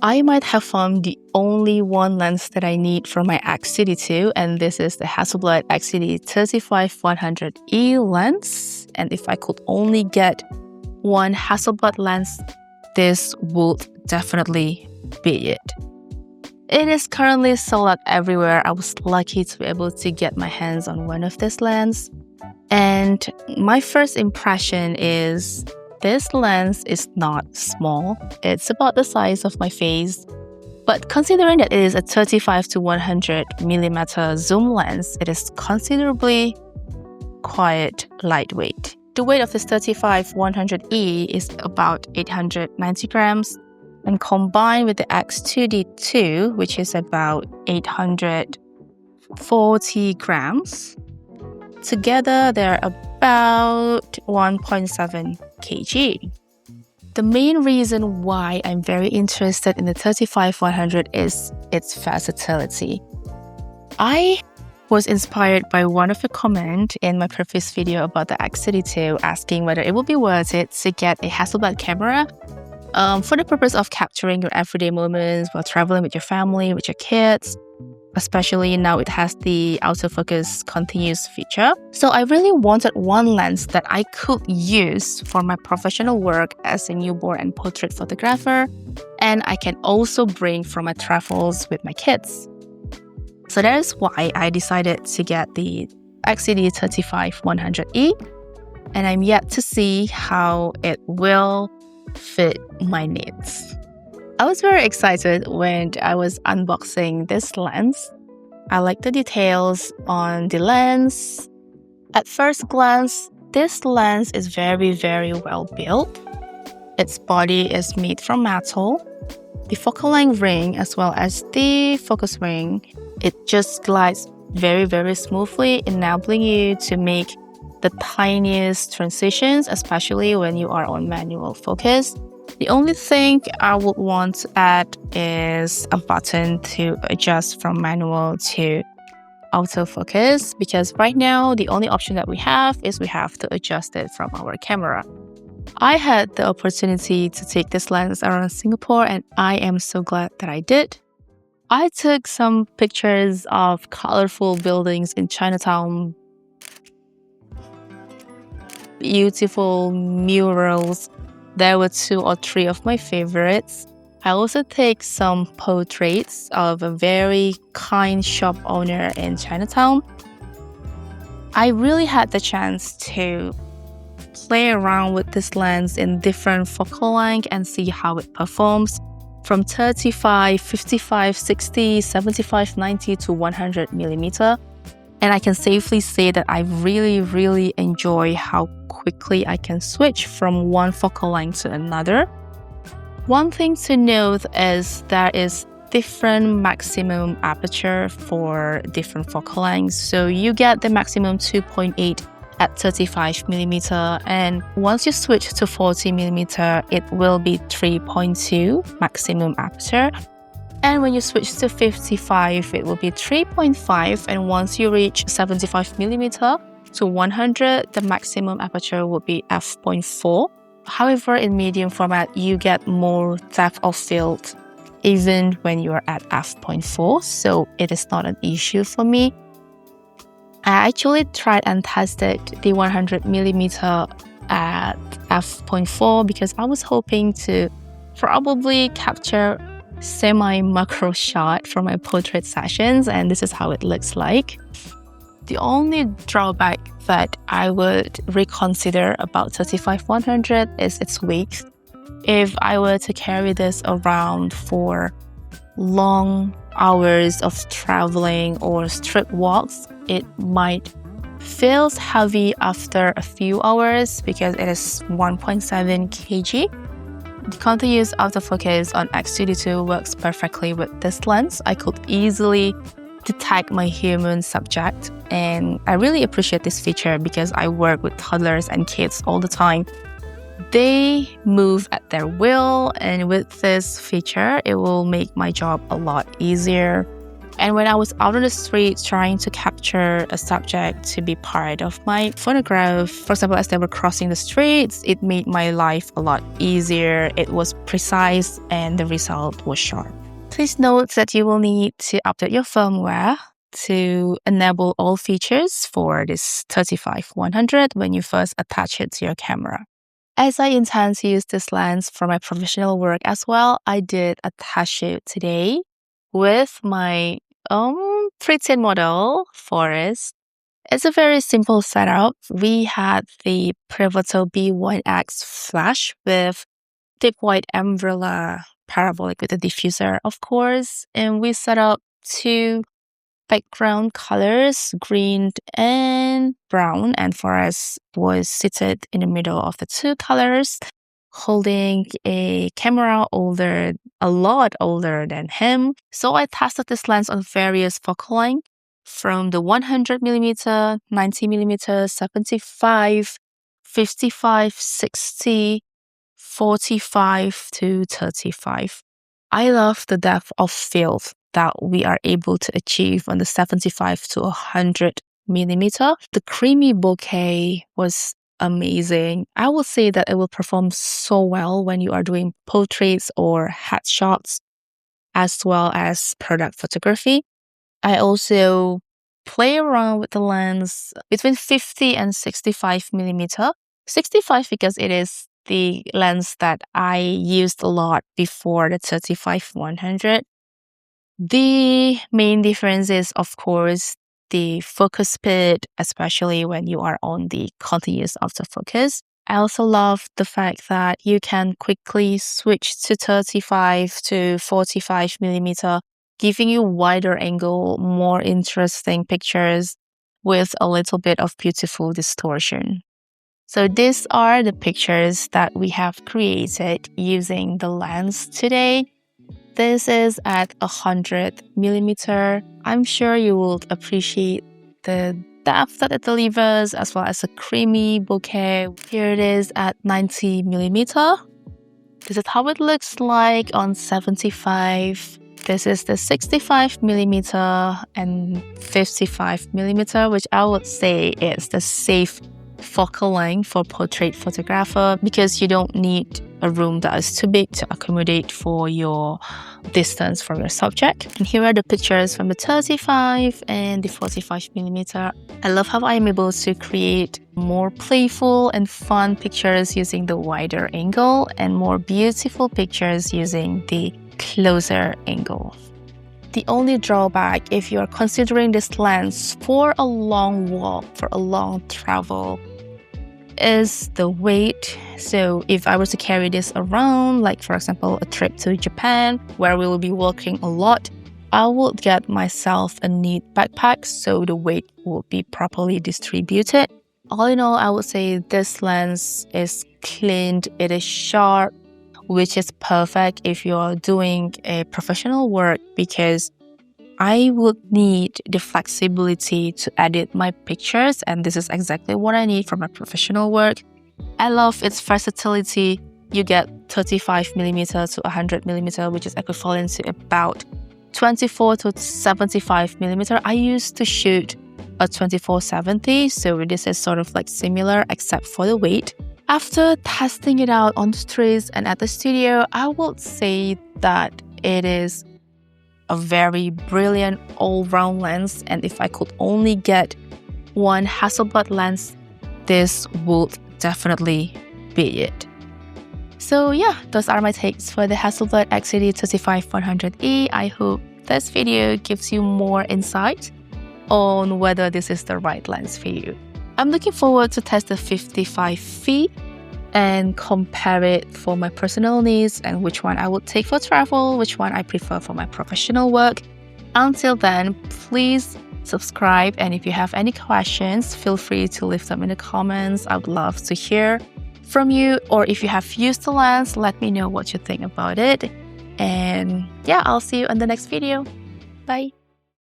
I might have found the only one lens that I need for my XCD2, and this is the Hasselblad XCD 35-100E lens. And if I could only get one Hasselblad lens, this would definitely be it. It is currently sold out everywhere. I was lucky to be able to get my hands on one of this lens. And my first impression is this lens is not small. It's about the size of my face. But considering that it is a 35-100mm zoom lens, it is considerably quite lightweight. The weight of this 35-100E is about 890 grams. And combined with the X2D2, which is about 840 grams, together they're about 1.7 kg. The main reason why I'm very interested in the 35-100 is its versatility. I was inspired by one of the comments in my previous video about the XCD2 asking whether it would be worth it to get a Hasselblad camera for the purpose of capturing your everyday moments while traveling with your family, with your kids. Especially now it has the autofocus continuous feature. So I really wanted one lens that I could use for my professional work as a newborn and portrait photographer, and I can also bring for my travels with my kids. So that is why I decided to get the XCD 35-100E, and I'm yet to see how it will fit my needs. I was very excited when I was unboxing this lens. I like the details on the lens. At first glance, this lens is very, very well built. Its body is made from metal. The focal length ring as well as the focus ring, it just glides very, very smoothly, enabling you to make the tiniest transitions, especially when you are on manual focus. The only thing I would want to add is a button to adjust from manual to autofocus, because right now the only option that we have is we have to adjust it from our camera. I had the opportunity to take this lens around Singapore, and I am so glad that I did. I took some pictures of colorful buildings in Chinatown, beautiful murals. There were 2 or 3 of my favorites. I also take some portraits of a very kind shop owner in Chinatown. I really had the chance to play around with this lens in different focal length and see how it performs from 35, 55, 60, 75, 90 to 100mm. And I can safely say that I really, really enjoy how quickly I can switch from one focal length to another. One thing to note is there is different maximum aperture for different focal lengths. So you get the maximum 2.8 at 35mm, and once you switch to 40mm, it will be 3.2 maximum aperture. And when you switch to 55, it will be 3.5, and once you reach 75mm to 100, the maximum aperture will be f.4. However, in medium format, you get more depth of field even when you are at f.4, so it is not an issue for me. I actually tried and tested the 100mm at f.4 because I was hoping to probably capture semi-macro shot for my portrait sessions, and this is how it looks like. The only drawback that I would reconsider about 35-100 is its weight. If I were to carry this around for long hours of traveling or street walks, it might feel heavy after a few hours because it is 1.7 kg. The continuous autofocus on X2D2 works perfectly with this lens. I could easily detect my human subject, and I really appreciate this feature because I work with toddlers and kids all the time. They move at their will, and with this feature, it will make my job a lot easier. And when I was out on the street trying to capture a subject to be part of my photograph, for example, as they were crossing the streets, it made my life a lot easier. It was precise and the result was sharp. Please note that you will need to update your firmware to enable all features for this 35-100 when you first attach it to your camera. As I intend to use this lens for my professional work as well, I did attach it today with my pretend model, Forest. It's a very simple setup. We had the pivotal B1X flash with deep white umbrella parabolic with a diffuser, of course. And we set up two background colors, green and brown. And Forest was seated in the middle of the two colors, holding a camera a lot older than him. So I tested this lens on various focal lengths from the 100mm, 90mm, 75, 55, 60, 45 to 35. I love the depth of field that we are able to achieve on the 75 to 100mm. The creamy bokeh was amazing. I will say that it will perform so well when you are doing portraits or headshots, as well as product photography. I also play around with the lens between 50 and 65mm. 65 because it is the lens that I used a lot before the 35-100. The main difference is, of course, the focus speed, especially when you are on the continuous autofocus. I also love the fact that you can quickly switch to 35 to 45mm, giving you wider angle, more interesting pictures with a little bit of beautiful distortion. So these are the pictures that we have created using the lens today. This is at 100mm. I'm sure you will appreciate the depth that it delivers, as well as a creamy bokeh. Here it is at 90mm. This is how it looks like on 75. This is the 65mm and 55mm, which I would say is the safe focal length for portrait photographer, because you don't need a room that is too big to accommodate for your distance from your subject. And here are the pictures from the 35 and the 45mm. I love how I am able to create more playful and fun pictures using the wider angle and more beautiful pictures using the closer angle. The only drawback if you are considering this lens for a long walk, for a long travel, is the weight. So if I were to carry this around, like for example, a trip to Japan where we will be walking a lot, I would get myself a neat backpack so the weight will be properly distributed. All in all, I would say this lens is clean, it is sharp, which is perfect if you're doing a professional work, because I would need the flexibility to edit my pictures, and this is exactly what I need for my professional work. I love its versatility. You get 35mm to 100mm, which is equivalent to about 24 to 75mm. I used to shoot a 24-70, so this is sort of like similar except for the weight. After testing it out on the streets and at the studio, I would say that it is a very brilliant all-round lens, and if I could only get one Hasselblad lens, this would definitely be it. So yeah, those are my takes for the Hasselblad XCD 35-100E. I hope this video gives you more insight on whether this is the right lens for you. I'm looking forward to test the 55V and compare it for my personal needs and which one I would take for travel, which one I prefer for my professional work. Until then, please subscribe, and if you have any questions, feel free to leave them in the comments. I would love to hear from you, or if you have used the lens, let me know what you think about it. And yeah, I'll see you in the next video. Bye.